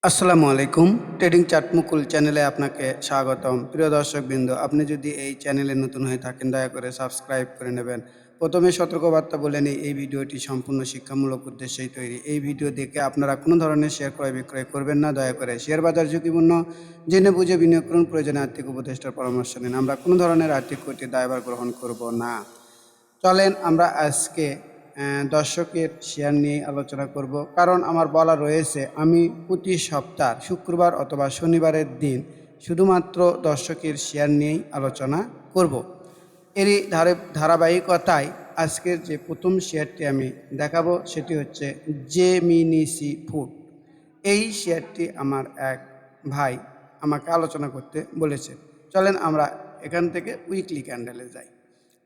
আসসালামু আলাইকুম। Trading chart মুকুল চ্যানেলে আপনাকে স্বাগতম। প্রিয় দর্শকবৃন্দ, আপনি যদি এই চ্যানেলে নতুন হয়ে থাকেন দয়া করে সাবস্ক্রাইব করে নেবেন। প্রথমে সতর্কবার্তা বলে নিই, এই ভিডিওটি সম্পূর্ণ শিক্ষামূলক উদ্দেশ্যেই তৈরি। এই ভিডিও দেখে আপনারা কোনো ধরনের শেয়ার ক্রয় বিক্রয় করবেন না। দয়া করে শেয়ার বাজার ঝুঁকিপূর্ণ, জেনে বুঝে বিনিয়োগ করুন। প্রয়োজনে আর্থিক উপদেষ্টার পরামর্শ নিন। আমরা কোনো ধরনের আর্থিক ক্ষতির দায়ভার গ্রহণ করব না। চলেন আমরা আজকে দর্শকের শেয়ার নিয়ে আলোচনা করব, কারণ আমার বলা রয়েছে আমি প্রতি সপ্তাহ শুক্রবার অথবা শনিবারের দিন শুধুমাত্র দর্শকের শেয়ার নিয়েই আলোচনা করব। এরই ধারাবাহিকতায় আজকের যে প্রথম শেয়ারটি আমি দেখাবো সেটি হচ্ছে জেমিনিসি ফুড। এই শেয়ারটি আমার এক ভাই আমাকে আলোচনা করতে বলেছে। চলেন আমরা এখান থেকে উইকলি ক্যান্ডেলে যাই।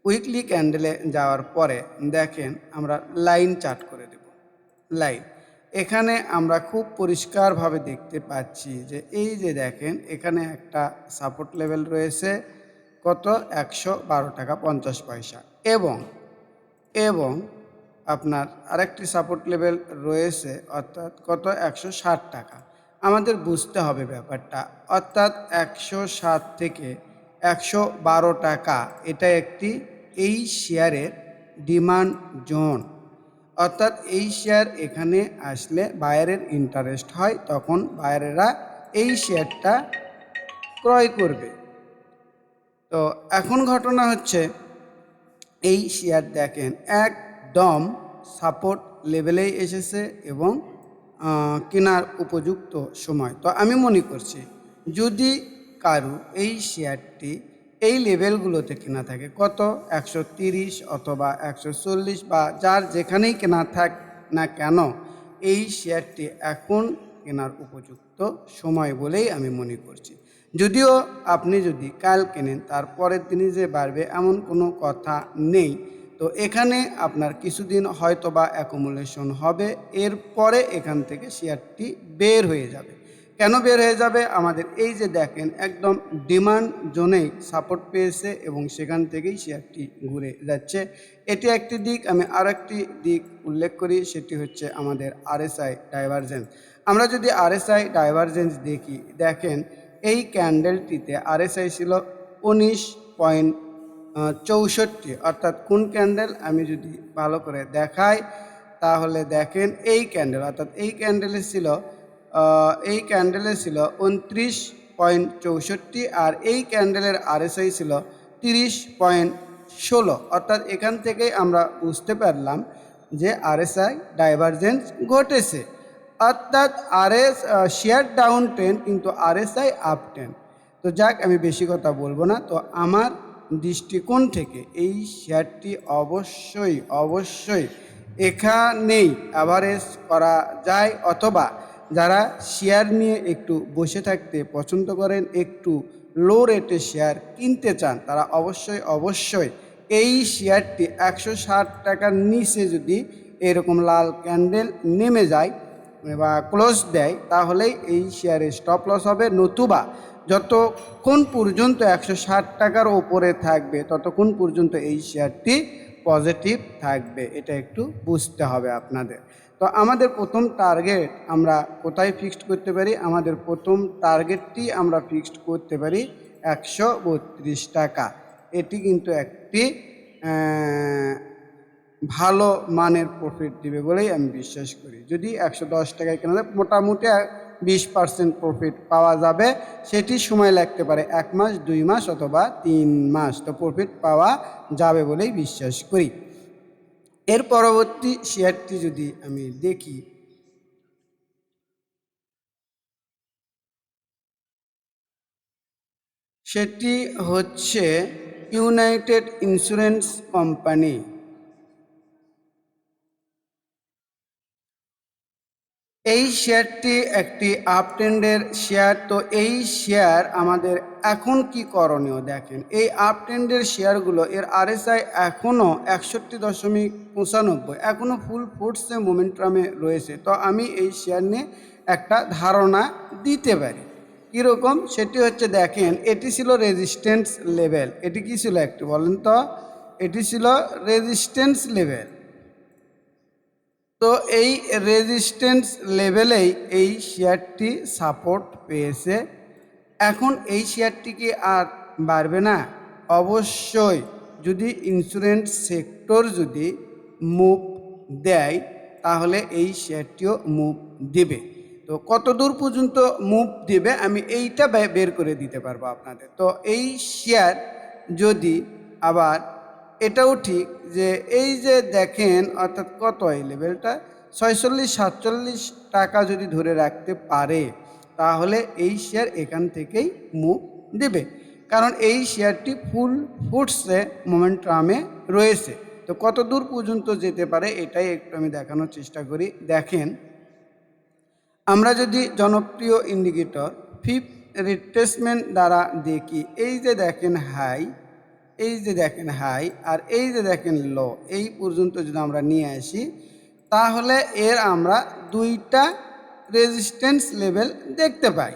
উইকলি ক্যান্ডেলে যাওয়ার পরে দেখেন আমরা লাইন চার্ট করে দেব। লাইন এখানে আমরা খুব পরিষ্কারভাবে দেখতে পাচ্ছি যে এই যে দেখেন এখানে একটা সাপোর্ট লেভেল রয়েছে কত 112.50 টাকা, এবং এবং আপনার আরেকটি সাপোর্ট লেভেল রয়েছে অর্থাৎ কত 160 টাকা। আমাদের বুঝতে হবে ব্যাপারটা, অর্থাৎ 160 থেকে 112 টাকা এটা একটি এই শেয়ারের ডিমান্ড জোন। অর্থাৎ এই শেয়ার এখানে আসলে বায়ারের ইন্টারেস্ট হয়, তখন বায়ারেরা এই শেয়ারটা ক্রয় করবে। তো এখন ঘটনা হচ্ছে এই শেয়ার দেখেন একদম সাপোর্ট লেভেলেই এসেছে এবং কেনার উপযুক্ত সময়। তো আমি মনে করছি যদি কারো এই শেয়ারটি এই লেভেলগুলোতে কেনা থাকে কত 130 অথবা 140 বা যার যেখানেই কেনা থাক না কেন, এই শেয়ারটি এখন কেনার উপযুক্ত সময় বলেই আমি মনে করছি। যদিও আপনি যদি কাল কেনেন তারপরের দিনই যে বাড়বে এমন কোনো কথা নেই। তো এখানে আপনার কিছুদিন হয়তো বা অ্যাকুমুলেশন হবে, এরপরে এখান থেকে শেয়ারটি বের হয়ে যাবে। কেন বের হয়ে যাবে? আমাদের এই যে দেখেন একদম ডিমান্ড জোনেই সাপোর্ট পেয়েছে এবং সেখান থেকেই শেয়ারটি ঘুরে যাচ্ছে। এটি একটি দিক। আমি আর একটি দিক উল্লেখ করি, সেটি হচ্ছে আমাদের আরএসআই ডাইভারজেন্স। আমরা যদি আরএসআই ডাইভারজেন্স দেখি, দেখেন এই ক্যান্ডেলটিতে আরএসআই ছিল 19.64। অর্থাৎ কোন ক্যান্ডেল আমি যদি ভালো করে দেখাই তাহলে দেখেন এই ক্যান্ডেল, অর্থাৎ এই ক্যান্ডেলে ছিল 29.64, আর এই ক্যান্ডেলের আরএসআই ছিল 30.16। অর্থাৎ এখান থেকেই আমরা বুঝতে পারলাম যে আরএসআই ডাইভারজেন্স ঘটেছে। অর্থাৎ শেয়ার ডাউন ট্রেন্ড কিন্তু আরএসআই আপ ট্রেন্ড। তো যাক, আমি বেশি কথা বলবো না। তো আমার দৃষ্টিকোণ থেকে এই শেয়ারটি অবশ্যই অবশ্যই এখানেই অ্যাভারেজ করা যায়, অথবা যারা শেয়ার নিয়ে একটু বসে থাকতে পছন্দ করেন, একটু লো রেটে শেয়ার কিনতে চান, তারা অবশ্যই অবশ্যই এই শেয়ারটি 160 টাকার নিচে যদি এরকম লাল ক্যান্ডেল নেমে যায় বা ক্লোজ দেয় তাহলেই এই শেয়ারে স্টপ লস হবে। নতুবা যতক্ষণ পর্যন্ত 160 টাকার ওপরে থাকবে ততক্ষণ পর্যন্ত এই শেয়ারটি পজিটিভ থাকবে, এটা একটু বুঝতে হবে আপনাদের। তো আমাদের প্রথম টার্গেট আমরা কোথায় ফিক্সড করতে পারি? আমাদের প্রথম টার্গেটটি আমরা ফিক্সড করতে পারি 132 টাকা। এটি কিন্তু একটি ভালো মানের প্রফিট দিবে বলেই আমি বিশ্বাস করি। যদি 110 টাকায় কেনা যায় মোটামুটি 20% প্রফিট পাওয়া যাবে। সেটি সময় লাগতে পারে 1 মাস, 2 মাস অথবা 3 মাস। তো প্রফিট পাওয়া যাবে বলেই বিশ্বাস করি। এর পরবর্তী শেয়ারটি যদি আমি দেখি, সেটি হচ্ছে ইউনাইটেড ইন্স্যুরেন্স কোম্পানি। এই শেয়ারটি একটি আপ ট্রেন্ডের শেয়ার। তো এই শেয়ার আমাদের এখন কি করণীয় দেখেন, এই আপ ট্রেন্ডের শেয়ারগুলো এর আরএসআই এখনও 61.95, এখনও ফুল ফোর্সে মোমেন্টামে রয়েছে। তো আমি এই শেয়ার নিয়ে একটা ধারণা দিতে পারি কীরকম, সেটি হচ্ছে দেখেন এটি ছিল রেজিস্ট্যান্স লেভেল। এটি কি ছিল একটু বলেন তো? এটি ছিল রেজিস্ট্যান্স লেভেল। তো এই রেজিস্ট্যান্স লেভেলেই এই শেয়ারটি সাপোর্ট পেয়েছে। এখন এই শেয়ারটি কি আর বাড়বে না? অবশ্যই, যদি ইন্স্যুরেন্স সেক্টর যদি মুভ দেয় তাহলে এই শেয়ারটিও মুভ দিবে। তো কত দূর পর্যন্ত মুভ দিবে আমি এইটা বের করে দিতে পারবো আপনাদের। তো এই শেয়ার যদি আবার এটাও ঠিক যে এই যে দেখেন অর্থাৎ কত এই লেভেলটা 46-47 টাকা যদি ধরে রাখতে পারে তাহলে এই শেয়ার এখান থেকেই মুভ দেবে, কারণ এই শেয়ারটি ফুল ফুটসে মোমেন্টামে রয়েছে। তো কত দূর পর্যন্ত যেতে পারে এটাই একটু আমি দেখানোর চেষ্টা করি। দেখেন, আমরা যদি জনপ্রিয় ইন্ডিকেটর ফিফথ রিট্রেসমেন্ট দ্বারা দেখি, এই যে দেখেন হাই, এই যে দেখেন হাই আর এই যে দেখেন লো, এই পর্যন্ত যদি আমরা নিয়ে আসি তাহলে এর আমরা দুইটা রেজিস্ট্যান্স লেভেল দেখতে পাই।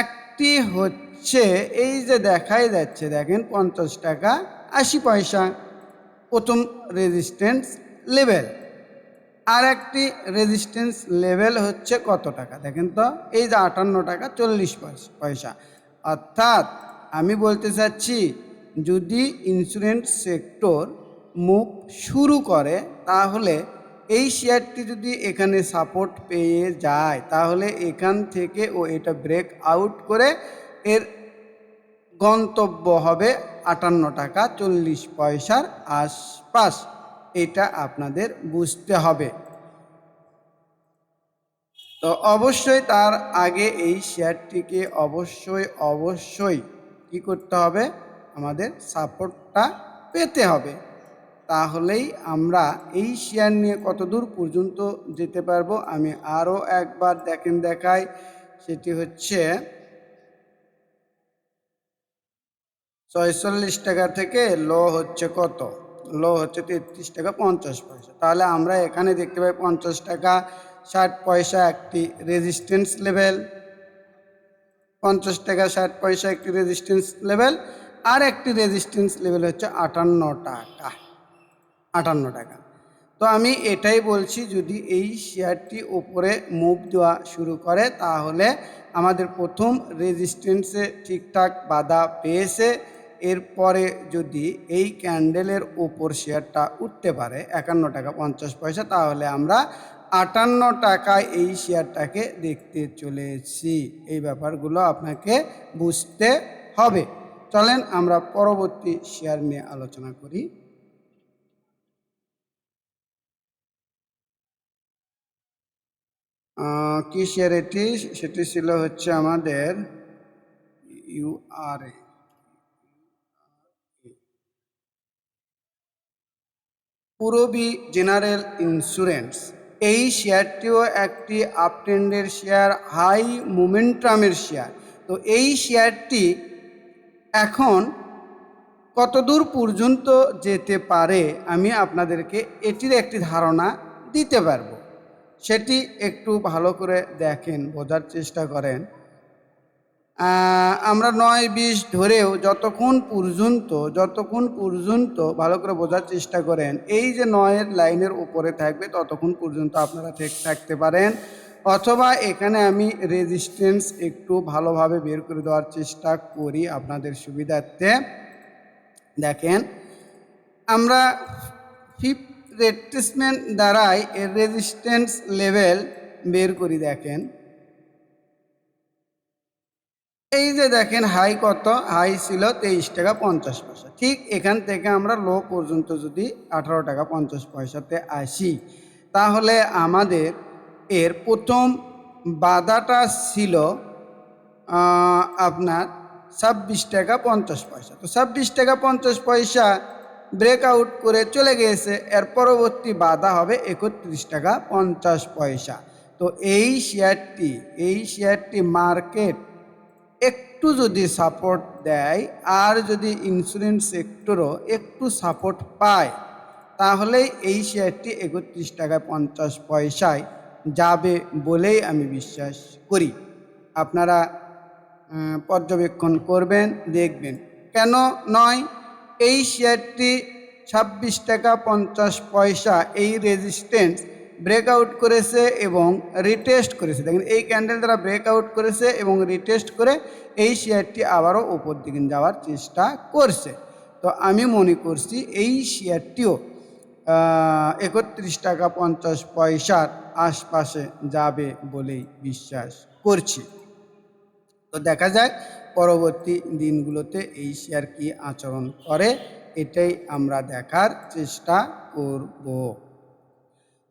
একটি হচ্ছে এই যে দেখাই যাচ্ছে দেখেন 50 টাকা 80 পয়সা প্রথম রেজিস্ট্যান্স লেভেল। আর একটি রেজিস্ট্যান্স লেভেল হচ্ছে কত টাকা দেখেন তো, এই যে 58 টাকা 40 পয়সা। অর্থাৎ আমি বলতে চাচ্ছি যদি ইন্স্যুরেন্স সেক্টর মুভ শুরু করে তাহলে এই শেয়ারটি যদি এখানে সাপোর্ট পেয়ে যায় তাহলে এখান থেকে ও এটা ব্রেক আউট করে এর গন্তব্য হবে 58 টাকা 40 পয়সার আশপাশ। এটা আপনাদের বুঝতে হবে। তো অবশ্যই তার আগে এই শেয়ারটিকে অবশ্যই কি করতে হবে, আমাদের সাপোর্টটা পেতে হবে। তাহলেই আমরা এই শেয়ার নিয়ে কত দূর পর্যন্ত যেতে পারবো আমি আরও একবার দেখাই। সেটি হচ্ছে 46 টাকা থেকে লো হচ্ছে কত, লো হচ্ছে 33 টাকা 50 পয়সা। তাহলে আমরা এখানে দেখতে পাই 50 টাকা 60 পয়সা একটি রেজিস্ট্যান্স লেভেল, 50 টাকা 60 পয়সা একটি রেজিস্ট্যান্স লেভেল, আর একটি রেজিস্ট্যান্স লেভেল হচ্ছে 58 টাকা। তো আমি এটাই বলছি, যদি এই শেয়ারটি ওপরে মুভ দেওয়া শুরু করে তাহলে আমাদের প্রথম রেজিস্ট্যান্সে ঠিকঠাক বাধা পেয়েছে, এরপরে যদি এই ক্যান্ডেলের ওপর শেয়ারটা উঠতে পারে 51 টাকা 50 পয়সা তাহলে আমরা 58 টাকায় এই শেয়ারটাকে দেখতে চলেছি। এই ব্যাপারগুলো আপনাকে বুঝতে হবে। চলেন আমরা পরবর্তী শেয়ার নিয়ে আলোচনা করি। কি শেয়ার এটি, সেটি ছিল হচ্ছে আমাদের ইউআরএ, পূরবী জেনারেল ইন্স্যুরেন্স। এই শেয়ারটিও একটি আপট্রেন্ডের শেয়ার, হাই মোমেন্টামের শেয়ার। তো এই শেয়ারটি এখন কত দূর পর্যন্ত যেতে পারে আমি আপনাদেরকে এটির একটি ধারণা দিতে পারবো। সেটি একটু ভালো করে দেখেন, বোঝার চেষ্টা করেন। আমরা 9-20 ধরেও যতক্ষণ পর্যন্ত ভালো করে বোঝার চেষ্টা করেন, এই যে 9-এর লাইনের উপরে থাকবে ততক্ষণ পর্যন্ত আপনারা থাকতে পারেন, অথবা এখানে আমি রেজিস্ট্যান্স একটু ভালোভাবে বের করে দেওয়ার চেষ্টা করি আপনাদের সুবিধার্থে। দেখেন, আমরা ফিফথ রিট্রেসমেন্ট দ্বারাই এর রেজিস্ট্যান্স লেভেল বের করি। দেখেন, এই যে দেখেন হাই কত, হাই ছিল 23 টাকা 50 পয়সা। ঠিক এখান থেকে আমরা লো পর্যন্ত যদি 18 টাকা 50 পয়সাতে আসি তাহলে আমাদের এর প্রথম বাধাটা ছিল আপনার 26 টাকা 50 পয়সা। তো 26 টাকা 50 পয়সা ব্রেকআউট করে চলে গিয়েছে, এর পরবর্তী বাধা হবে 31 টাকা 50 পয়সা। তো এই শেয়ারটি মার্কেট একটু যদি সাপোর্ট দেয় আর যদি ইন্স্যুরেন্স সেক্টরও একটু সাপোর্ট পায় তাহলেই এই শেয়ারটি 31 টাকা 50 পয়সায় যাবে বলেই আমি বিশ্বাস করি। আপনারা পর্যবেক্ষণ করবেন, দেখবেন কেন নয়। এই শেয়ারটি 26 টাকা 50 পয়সা এই রেজিস্ট্যান্স ব্রেকআউট করেছে এবং রিটেস্ট করেছে। দেখেন এই ক্যান্ডেল দ্বারা ব্রেকআউট করেছে এবং রিটেস্ট করে এই শেয়ারটি আবারও উপর দিকে যাওয়ার চেষ্টা করছে। তো আমি মনে করছি এই শেয়ারটিও ৩১ টাকা ৫০ পয়সার আশপাশে যাবে বলেই বিশ্বাস করছি। তো দেখা যাক পরবর্তী দিনগুলোতে এই শেয়ার কি আচরণ করে, এটাই আমরা দেখার চেষ্টা করব।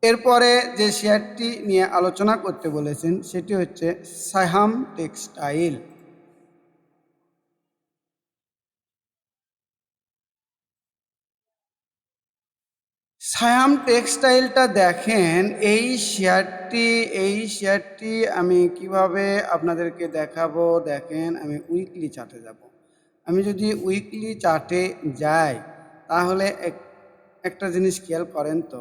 এরপরে যে শেয়ারটি নিয়ে আলোচনা করতে বলেছেন সেটি হচ্ছে সাহাম টেক্সটাইল। সায়াম টেক্সটাইলটা দেখেন, এই শেয়ারটি আমি কিভাবে আপনাদেরকে দেখাবো। দেখেন আমি উইকলি চার্টে যাব। আমি যদি উইকলি চার্টে যাই তাহলে একটা জিনিস খেয়াল করেন তো,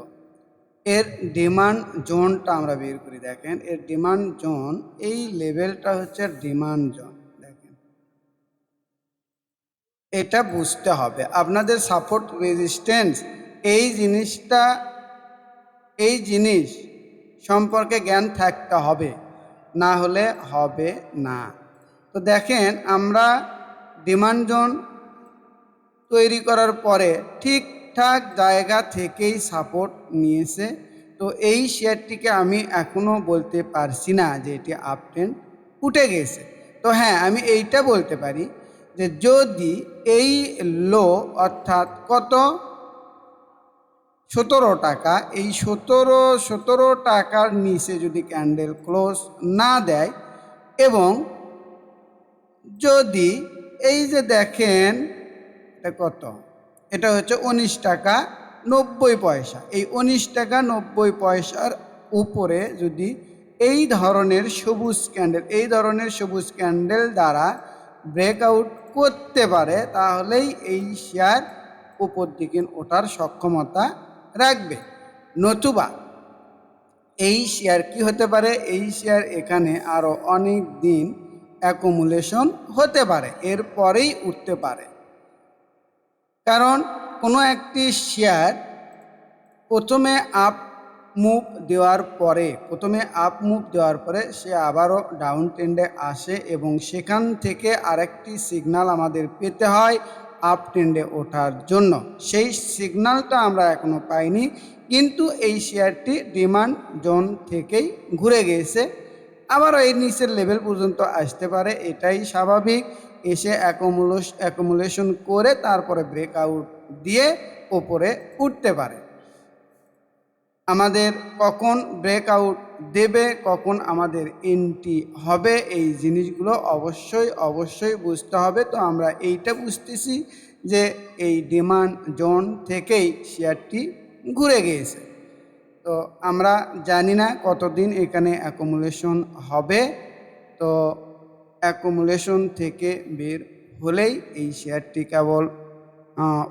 এর ডিমান্ড জোনটা আমরা বের করি। দেখেন এর ডিমান্ড জোন, এই লেভেলটা হচ্ছে ডিমান্ড জোন। দেখেন এটা বুঝতে হবে আপনাদের সাপোর্ট রেজিস্ট্যান্স, এই জিনিস সম্পর্কে জ্ঞান থাকতে হবে, না হলে হবে না। তো দেখেন আমরা ডিমান্ড জোন তৈরি করার পরে ঠিকঠাক জায়গা থেকেই সাপোর্ট নিয়েছে। তো এই শেয়ারটিকে আমি এখনও বলতে পারছি না যে এটি আপ ট্রেন্ড উঠে গেছে। তো হ্যাঁ, আমি এইটা বলতে পারি যে যদি এই লো অর্থাৎ কত ১৭ টাকা, এই ১৭ টাকার নিচে যদি ক্যান্ডেল ক্লোজ না দেয় এবং যদি এই যে দেখেন এটা কত, এটা হচ্ছে ১৯ টাকা ৯০ পয়সা, এই ১৯ টাকা ৯০ পয়সার উপরে যদি এই ধরনের সবুজ ক্যান্ডেল দ্বারা ব্রেকআউট করতে পারে তাহলেই এই শেয়ার উপর দিকে ওঠার সক্ষমতা রাখবে। নতুবা এই শেয়ার কি হতে পারে, এই শেয়ার এখানে আরও অনেক দিন অ্যাকুমুলেশন হতে পারে, এরপরেই উঠতে পারে। কারণ কোনো একটি শেয়ার প্রথমে আপ মুভ দেওয়ার পরে সে আবারও ডাউন ট্রেন্ডে আসে এবং সেখান থেকে আরেকটি সিগন্যাল আমাদের পেতে হয় আপ ট্রেন্ডে ওঠার জন্য। সেই সিগন্যালটা আমরা এখনও পাইনি, কিন্তু এই শেয়ারটি ডিমান্ড জোন থেকেই ঘুরে গিয়েছে, আবারও এই নিচের লেভেল পর্যন্ত আসতে পারে, এটাই স্বাভাবিক। এসে অ্যাকুমুলেশন করে তারপরে ব্রেকআউট দিয়ে ওপরে উঠতে পারে। আমাদের কখন ব্রেকআউট দেবে, কখন আমাদের এন্ট্রি হবে, এই জিনিসগুলো অবশ্যই বুঝতে হবে। তো আমরা এইটা বুঝতেছি যে এই ডিমান্ড জোন থেকেই শেয়ারটি ঘুরে গিয়েছে। তো আমরা জানি না কতদিন এখানে অ্যাকুমুলেশন হবে। তো অ্যাকুমুলেশন থেকে বের হলেই এই শেয়ারটি কেবল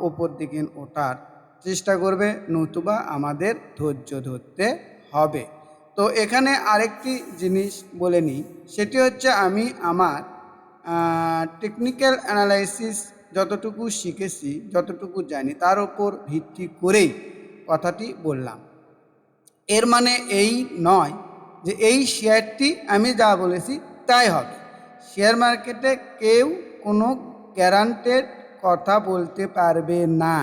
উপর দিকে ওঠার চেষ্টা করবে, নতুবা আমাদের ধৈর্য ধরতে হবে। তো এখানে আরেকটি জিনিস বলে নিই, সেটি হচ্ছে আমি আমার টেকনিক্যাল অ্যানালাইসিস যতটুকু শিখেছি, যতটুকু জানি তার উপর ভিত্তি করেই কথাটি বললাম। এর মানে এই নয় যে এই শেয়ারটি আমি যা বলেছি তাই হবে। শেয়ার মার্কেটে কেউ কোনো গ্যারান্টেড কথা বলতে পারবে না,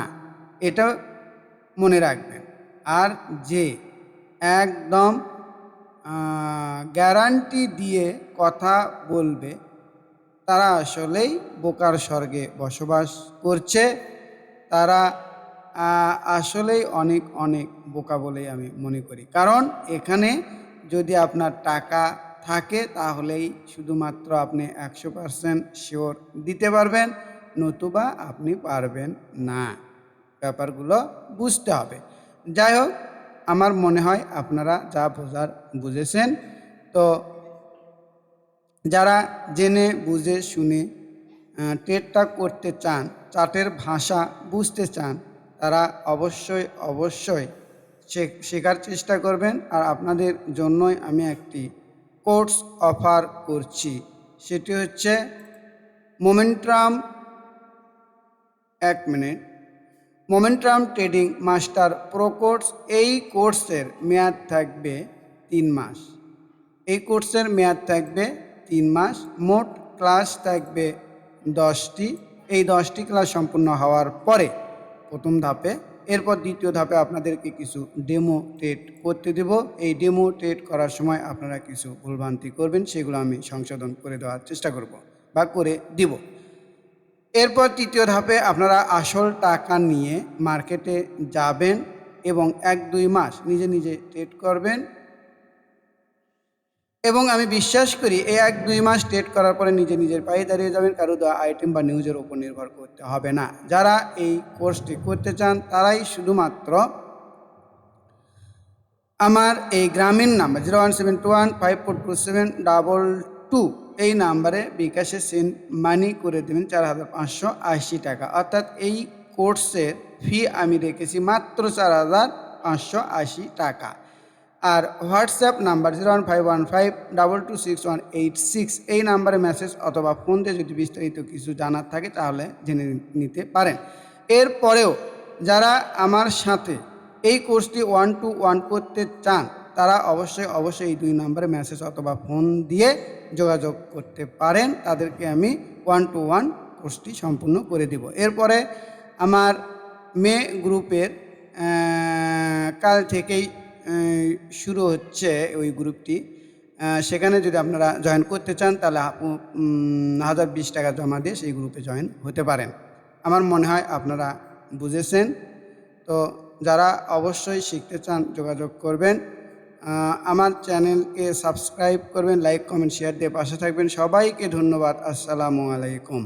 এটা মনে রাখবেন। আর যে একদম গ্যারান্টি দিয়ে কথা বলবে তারা আসলেই বোকার স্বর্গে বসবাস করছে। তারা আসলেই অনেক বোকা বলেই আমি মনে করি। কারণ এখানে যদি আপনার টাকা থাকে তাহলেই শুধুমাত্র আপনি ১০০% শিওর দিতে পারবেন, নতুবা আপনি পারবেন না। ব্যাপারগুলো বুঝতে হবে। যাই হোক, আমার মনে হয় আপনারা যা বোঝার বুঝেছেন। তো যারা জেনে বুঝে শুনে ট্রেডটা করতে চান, চার্টের ভাষা বুঝতে চান, তারা অবশ্যই শেখার চেষ্টা করবেন। আর আপনাদের জন্যই আমি একটি কোর্স অফার করছি, সেটি হচ্ছে momentum 1 minute momentum trading master pro course, এই কোর্সের মেয়াদ থাকবে 3 মাস। এই কোর্সের মেয়াদ থাকবে 3 মাস। মোট ক্লাস থাকবে 10টি। এই 10টি ক্লাস সম্পূর্ণ হওয়ার পরে প্রথম ধাপে, এরপর দ্বিতীয় ধাপে আপনাদেরকে কিছু ডেমো ট্রেড করতে দেব। এই ডেমো ট্রেড করার সময় আপনারা কিছু ভুলভ্রান্তি করবেন, সেগুলো আমি সংশোধন করে দেওয়ার চেষ্টা করব বা করে দিব। এরপর তৃতীয় ধাপে আপনারা আসল টাকা নিয়ে মার্কেটে যাবেন এবং 1-2 মাস নিজে নিজে ট্রেড করবেন। এবং আমি বিশ্বাস করি এই 1-2 মাস ট্রেড করার পরে নিজে নিজের পায়ে দাঁড়িয়ে যাবেন, কারো দেওয়া আইটেম বা নিউজের উপর নির্ভর করতে হবে না। যারা এই কোর্সটি করতে চান তারাই শুধুমাত্র আমার এই গ্রামীণ নাম্বার 01721542722 এই নাম্বারে বিকাশে সেন্ড মানি করে দেবেন 4,580 টাকা। অর্থাৎ এই কোর্সের ফি আমি রেখেছি মাত্র 4,580 টাকা। আর হোয়াটসঅ্যাপ নাম্বার 01515226186 এই নাম্বারে মেসেজ অথবা ফোন দিয়ে যদি বিস্তারিত কিছু জানার থাকে তাহলে জেনে নিতে পারেন। এরপরেও যারা আমার সাথে এই কোর্সটি 1-to-1 করতে চান তারা অবশ্যই এই 2 নাম্বারে মেসেজ অথবা ফোন দিয়ে যোগাযোগ করতে পারেন। তাদেরকে আমি 1-to-1 কোর্সটি সম্পূর্ণ করে দেব। এরপরে আমার মেয়ে গ্রুপের কাল থেকেই শুরু হচ্ছে ওই গ্রুপটি। সেখানে যদি আপনারা জয়েন করতে চান তাহলে 1020 টাকা জমা দিয়ে সেই গ্রুপে জয়েন হতে পারেন। আমার মনে হয় আপনারা বুঝেছেন। তো যারা অবশ্যই শিখতে চান যোগাযোগ করবেন। আমার চ্যানেলকে সাবস্ক্রাইব করবেন, লাইক কমেন্ট শেয়ার দিয়ে পাশে থাকবেন। সবাইকে ধন্যবাদ। আসসালামু আলাইকুম।